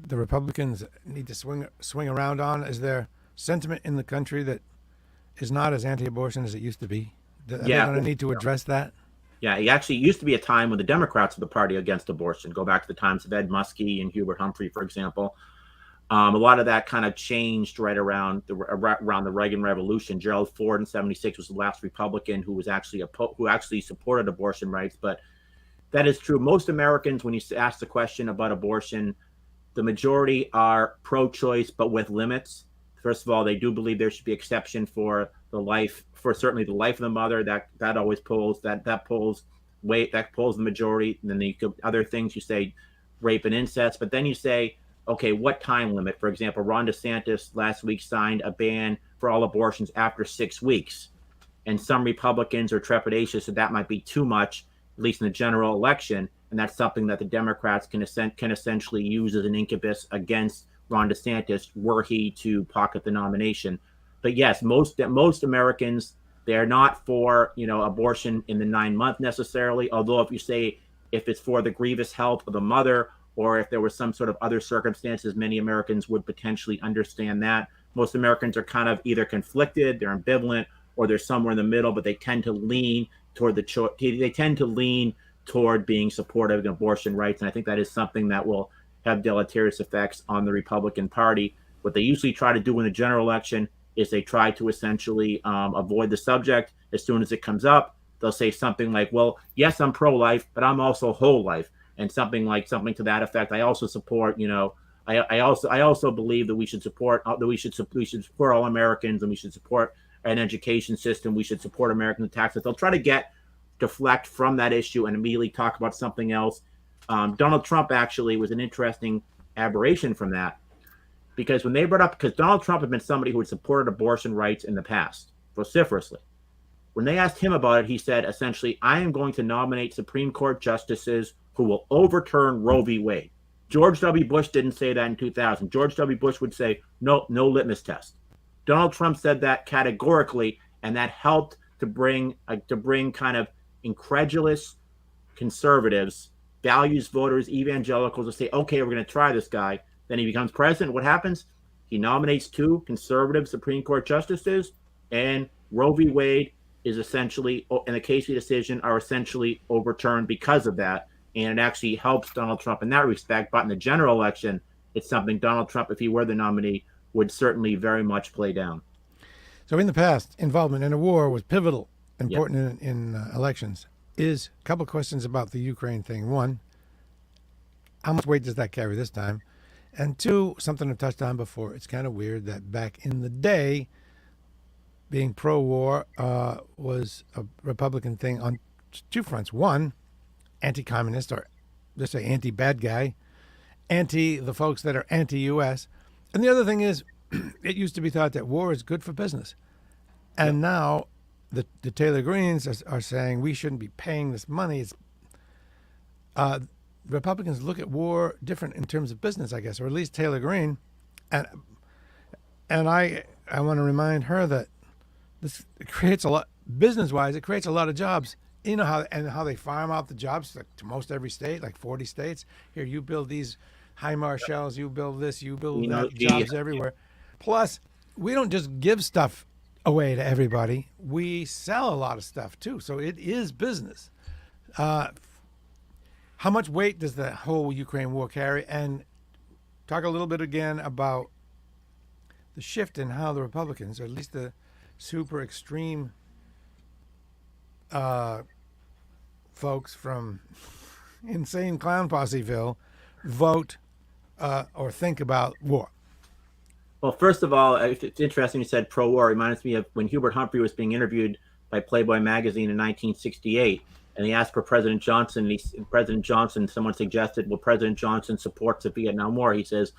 the Republicans need to swing around on? Is there sentiment in the country that is not as anti-abortion as it used to be? Are they going to need to address that? Yeah, it actually used to be a time when the Democrats were the party against abortion. Go back to the times of Ed Muskie and Hubert Humphrey, for example. A lot of that kind of changed right around the Reagan Revolution. Gerald Ford in '76 was the last Republican who actually supported abortion rights. But that is true. Most Americans, when you ask the question about abortion, the majority are pro-choice, but with limits. First of all, they do believe there should be exception for certainly the life of the mother. That always polls the majority. And then other things you say, rape and incest, but then you say, okay, what time limit? For example, Ron DeSantis last week signed a ban for all abortions after 6 weeks, and some Republicans are trepidatious that might be too much, at least in the general election, and that's something that the Democrats can essentially use as an incubus against Ron DeSantis were he to pocket the nomination. But yes, most Americans, they're not for abortion in the 9-month necessarily. Although if it's for the grievous health of the mother, or if there was some sort of other circumstances, many Americans would potentially understand that. Most Americans are kind of either conflicted, they're ambivalent, or they're somewhere in the middle. But they tend to lean toward being supportive of abortion rights, and I think that is something that will have deleterious effects on the Republican Party. What they usually try to do in the general election is they try to essentially avoid the subject. As soon as it comes up, they'll say something like, well, yes, I'm pro-life, but I'm also whole life, and something to that effect. I also support, I also believe that we should support all Americans, and we should support an education system. We should support American taxes. They'll try to deflect from that issue and immediately talk about something else. Donald Trump actually was an interesting aberration from that, because because Donald Trump had been somebody who had supported abortion rights in the past vociferously. When they asked him about it, he said essentially, I am going to nominate Supreme Court justices who will overturn Roe v. Wade. George W. Bush didn't say that in 2000. George W. Bush would say, no litmus test. Donald Trump said that categorically, and that helped to bring kind of incredulous conservatives, values voters, evangelicals to say, okay, we're going to try this guy. Then he becomes president. What happens? He nominates 2 conservative Supreme Court justices, and Roe v. Wade is essentially, and the Casey decision are essentially overturned because of that. And it actually helps Donald Trump in that respect. But in the general election, it's something Donald Trump, if he were the nominee, would certainly very much play down. So in the past, involvement in a war was pivotal, important in elections. A couple of questions about the Ukraine thing. One, how much weight does that carry this time? And 2, something I've touched on before. It's kind of weird that back in the day, being pro-war was a Republican thing on 2 fronts. One, anti-communist, or just say anti-bad guy, anti the folks that are anti-U.S. And the other thing is, it used to be thought that war is good for business. And now the Taylor Greenes are saying we shouldn't be paying this money. Republicans look at war different in terms of business, I guess, or at least Taylor Greene. And I want to remind her that this creates a lot, business-wise, it creates a lot of jobs. You know how they farm out the jobs to most every state, like 40 states. Here, you build these HIMARS shells, you build this, you build that, jobs everywhere. Plus, we don't just give stuff away to everybody. We sell a lot of stuff too, so it is business. How much weight does the whole Ukraine war carry? And talk a little bit again about the shift in how the Republicans, or at least the super extreme folks from insane clown Posseville, vote or think about war. Well, first of all, it's interesting you said pro-war. It reminds me of when Hubert Humphrey was being interviewed by Playboy magazine in 1968, and he asked for President Johnson. President Johnson, someone suggested, well, President Johnson supports the Vietnam War. He says,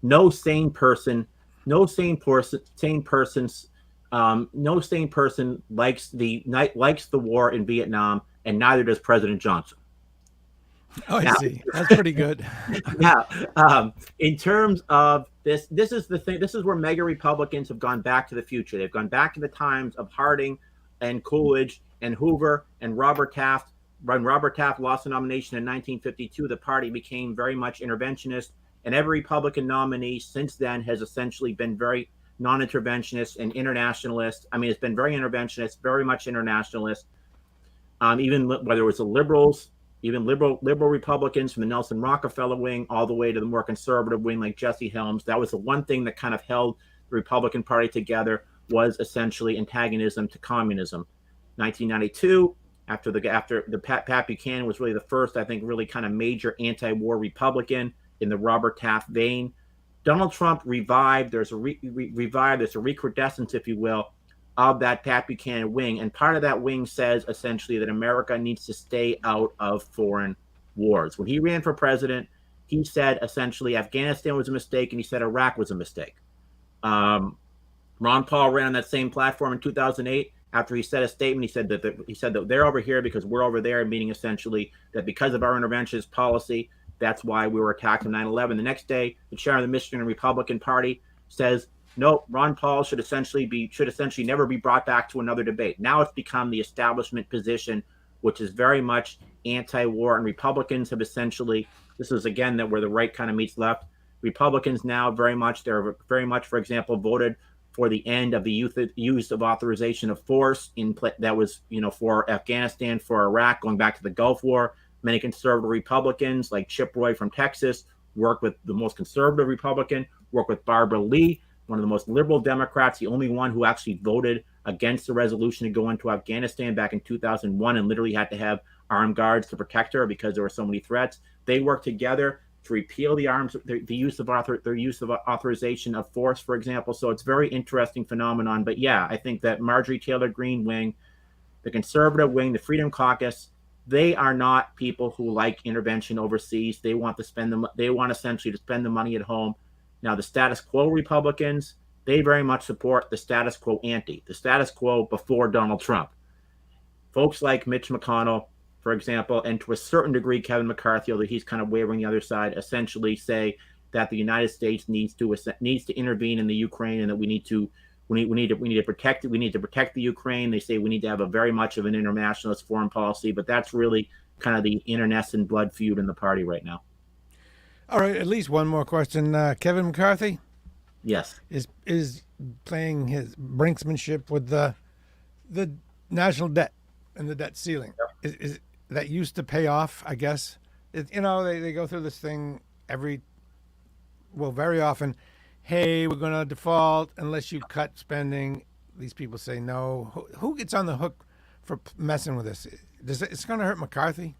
no sane person likes the war in Vietnam, and neither does President Johnson. Oh, I see. That's pretty good. Yeah. In terms of this is the thing. This is where mega Republicans have gone back to the future. They've gone back to the times of Harding and Coolidge and Hoover and Robert Taft. When Robert Taft lost the nomination in 1952, the party became very much interventionist, and every Republican nominee since then has essentially been very non-interventionist and internationalist. I mean, it's been very interventionist, very much internationalist. Even whether it was the liberals, even liberal Republicans from the Nelson Rockefeller wing all the way to the more conservative wing like Jesse Helms. That was the one thing that kind of held the Republican Party together, was essentially antagonism to communism. 1992, after Pat Buchanan was really the first, I think, really kind of major anti-war Republican in the Robert Taft vein. Donald Trump revived. There's a recrudescence, if you will, of that Pat Buchanan wing. And part of that wing says essentially that America needs to stay out of foreign wars. When he ran for president, he said essentially Afghanistan was a mistake, and he said Iraq was a mistake. Ron Paul ran on that same platform in 2008. After he said a statement, he said that they're over here because we're over there, meaning essentially that because of our interventionist policy, that's why we were attacked on 9/11. The next day, the chair of the Michigan Republican Party says, no, Ron Paul should essentially never be brought back to another debate. Now it's become the establishment position, which is very much anti-war, and Republicans have essentially, this is again that where the right kind of meets left. Republicans now they're very much, for example, voted for the end of the use of authorization of force that was, for Afghanistan, for Iraq, going back to the Gulf War. Many conservative Republicans like Chip Roy from Texas worked with the most conservative Republican, worked with Barbara Lee, one of the most liberal Democrats, the only one who actually voted against the resolution to go into Afghanistan back in 2001 and literally had to have armed guards to protect her because there were so many threats. They worked together to repeal the use of authorization of force, for example. So it's a very interesting phenomenon. But yeah, I think that Marjorie Taylor Greene wing, the conservative wing, the Freedom Caucus, they are not people who like intervention overseas. They want essentially to spend the money at home. Now, the status quo Republicans, they very much support the status quo ante, the status quo before Donald Trump. Folks like Mitch McConnell, for example, and to a certain degree Kevin McCarthy, although he's kind of wavering the other side, essentially say that the United States needs to intervene in the Ukraine, and that we need to protect the Ukraine. They say we need to have a very much of an internationalist foreign policy, but that's really kind of the internecine blood feud in the party right now. All right, at least one more question. Kevin McCarthy, yes, is playing his brinksmanship with the national debt and the debt ceiling. Yep. Is that used to pay off? I guess they go through this thing very often. Hey, we're going to default unless you cut spending. These people say no. Who gets on the hook for messing with this? It's going to hurt McCarthy?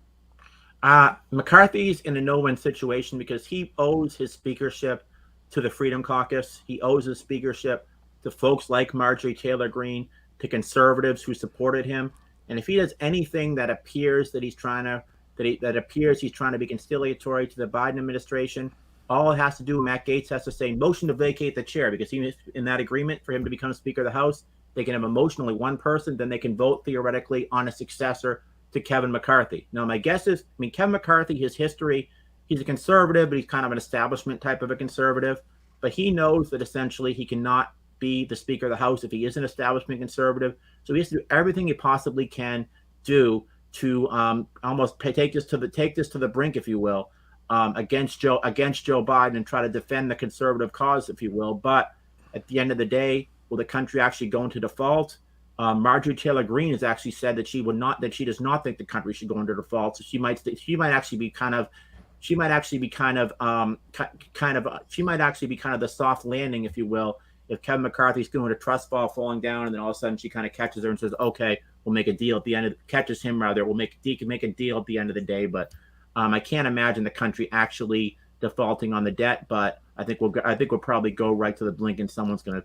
McCarthy's in a no-win situation because he owes his speakership to the Freedom Caucus. He owes his speakership to folks like Marjorie Taylor Greene, to conservatives who supported him. And if he does anything that appears that he's trying to be conciliatory to the Biden administration, all it has to do, Matt Gaetz has to say, motion to vacate the chair, because even in that agreement for him to become Speaker of the House, they can have a motion, only one person, then they can vote theoretically on a successor to Kevin McCarthy. Now, my guess is, Kevin McCarthy, his history, he's a conservative, but he's kind of an establishment type of a conservative. But he knows that essentially he cannot be the Speaker of the House if he is an establishment conservative. So he has to do everything he possibly can do to almost take this to the brink, if you will, against Joe Biden, and try to defend the conservative cause, if you will. But at the end of the day, will the country actually go into default? Marjorie Taylor Greene has actually said that she does not think the country should go into default. So she might actually be kind of she might actually be kind of she might actually be kind of the soft landing, if you will, if Kevin McCarthy's doing a trust fall falling down, and then all of a sudden she kind of catches her and says, "Okay, we'll make a deal at the end." Catches him rather, we'll make a deal at the end of the day. But I can't imagine the country actually defaulting on the debt. But I think we'll probably go right to the blink, and someone's gonna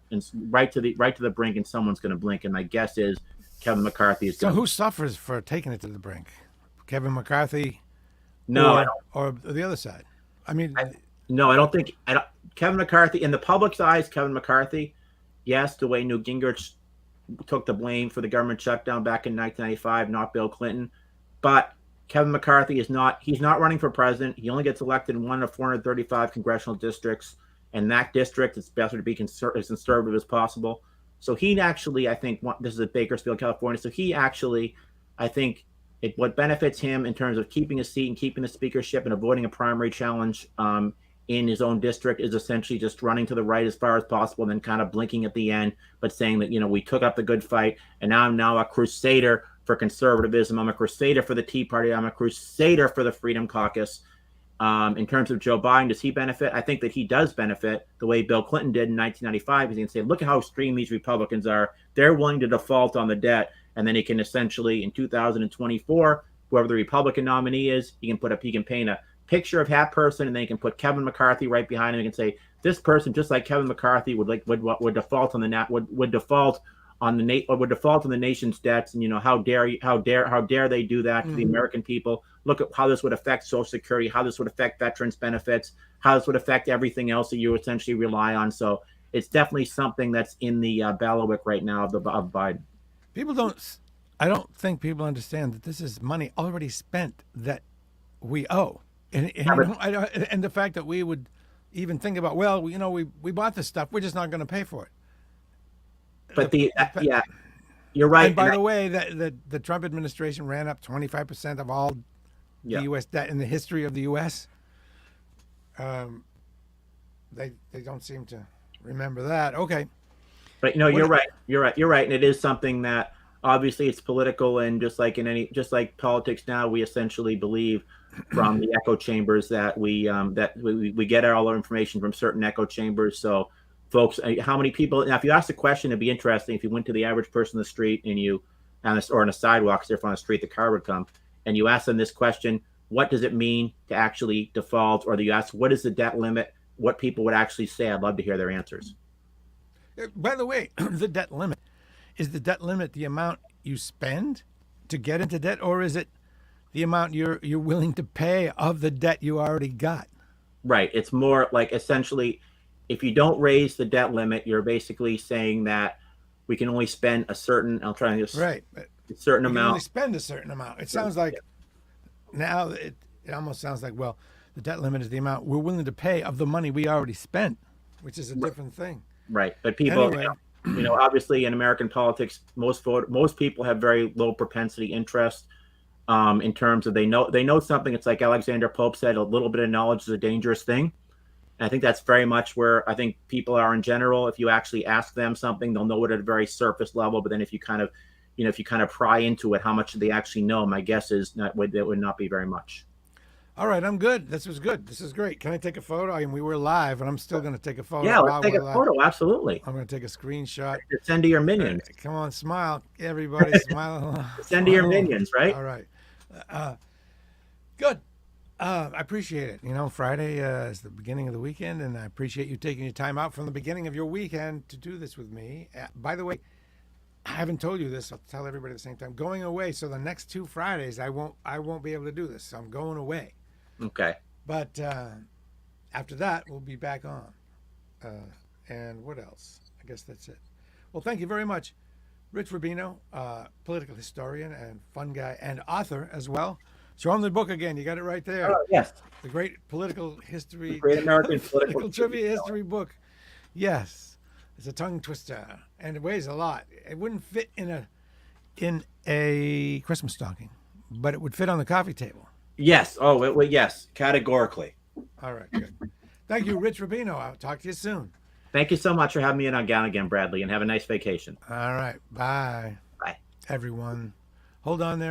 right to the brink, and someone's gonna blink. And my guess is Kevin McCarthy is. So who suffers for taking it to the brink? Kevin McCarthy? No, or the other side. I mean, no, I don't think. Kevin McCarthy, in the public's eyes, Kevin McCarthy, yes, the way Newt Gingrich took the blame for the government shutdown back in 1995, not Bill Clinton. But Kevin McCarthy he's not running for president. He only gets elected in one of 435 congressional districts. And that district, it's better to be as conservative as possible. So he actually, I think, this is at Bakersfield, California. So he actually, I think, what benefits him in terms of keeping a seat and keeping the speakership and avoiding a primary challenge in his own district is essentially just running to the right as far as possible and then kind of blinking at the end, but saying that, we took up the good fight, and now I'm a crusader for conservatism. I'm a crusader for the Tea Party. I'm a crusader for the Freedom Caucus. In terms of Joe Biden, does he benefit? I think that he does benefit the way Bill Clinton did in 1995, because he can say, look at how extreme these Republicans are. They're willing to default on the debt. And then he can essentially, in 2024, whoever the Republican nominee is, he can paint a picture of that person, and then he can put Kevin McCarthy right behind him. He can say, this person, just like Kevin McCarthy, would default on the nation's debts, and how dare they do that to the American people? Look at how this would affect Social Security, how this would affect veterans benefits, how this would affect everything else that you essentially rely on. So it's definitely something that's in the bailiwick right now of Biden. I don't think people understand that this is money already spent that we owe. And the fact that we would even think about, we bought this stuff, we're just not going to pay for it. But you're right. And by the way, the Trump administration ran up 25% of all the U.S. debt in the history of the U.S. They don't seem to remember that. Okay. But you're right. And it is something that obviously it's political, and just like politics now, we essentially believe from the echo chambers that we get all our information from certain echo chambers. So folks, how many people, now if you ask the question, it'd be interesting if you went to the average person on the street or on a sidewalk, because if on the street the car would come, and you ask them this question, what does it mean to actually default? Or you ask, what is the debt limit? What people would actually say. I'd love to hear their answers. By the way, the debt limit, is the debt limit the amount you spend to get into debt, or is it the amount you're willing to pay of the debt you already got? Right. It's more like, essentially, if you don't raise the debt limit, you're basically saying that we can only spend a certain, I'll try and just right. A certain amount. You can only spend a certain amount. It sounds like now it almost sounds like, well, the debt limit is the amount we're willing to pay of the money we already spent, which is a different thing. Right. But people, anyway, obviously in American politics, most people have very low propensity interest in terms of they know something. It's like Alexander Pope said, a little bit of knowledge is a dangerous thing. And I think that's very much where I think people are in general. If you actually ask them something, they'll know it at a very surface level. But then if you kind of pry into it, how much do they actually know? My guess is that would not be very much. All right, I'm good. This was good. This is great. Can I take a photo? We were live, and I'm still going to take a photo. Yeah, let's take a photo. Absolutely. I'm going to take a screenshot. Send to your minions. Come on, smile. Everybody smile. Send to your minions, right? All right. Good. I appreciate it. Friday is the beginning of the weekend, and I appreciate you taking your time out from the beginning of your weekend to do this with me. By the way, I haven't told you this. I'll tell everybody at the same time. Going away, so the next 2 Fridays, I won't be able to do this. So I'm going away. Okay. But after that, we'll be back on. And what else? I guess that's it. Well, thank you very much, Rich Rubino, political historian and fun guy, and author as well. Show him the book again. You got it right there. Oh, yes. The Great Political History. The Great American Political Trivia History book. Yes. It's a tongue twister, and it weighs a lot. It wouldn't fit in a Christmas stocking, but it would fit on the coffee table. Yes. Yes. Categorically. All right. Good. Thank you, Rich Rubino. I'll talk to you soon. Thank you so much for having me in on Gown again, Bradley, and have a nice vacation. All right. Bye, Bye. everyone. Hold on there.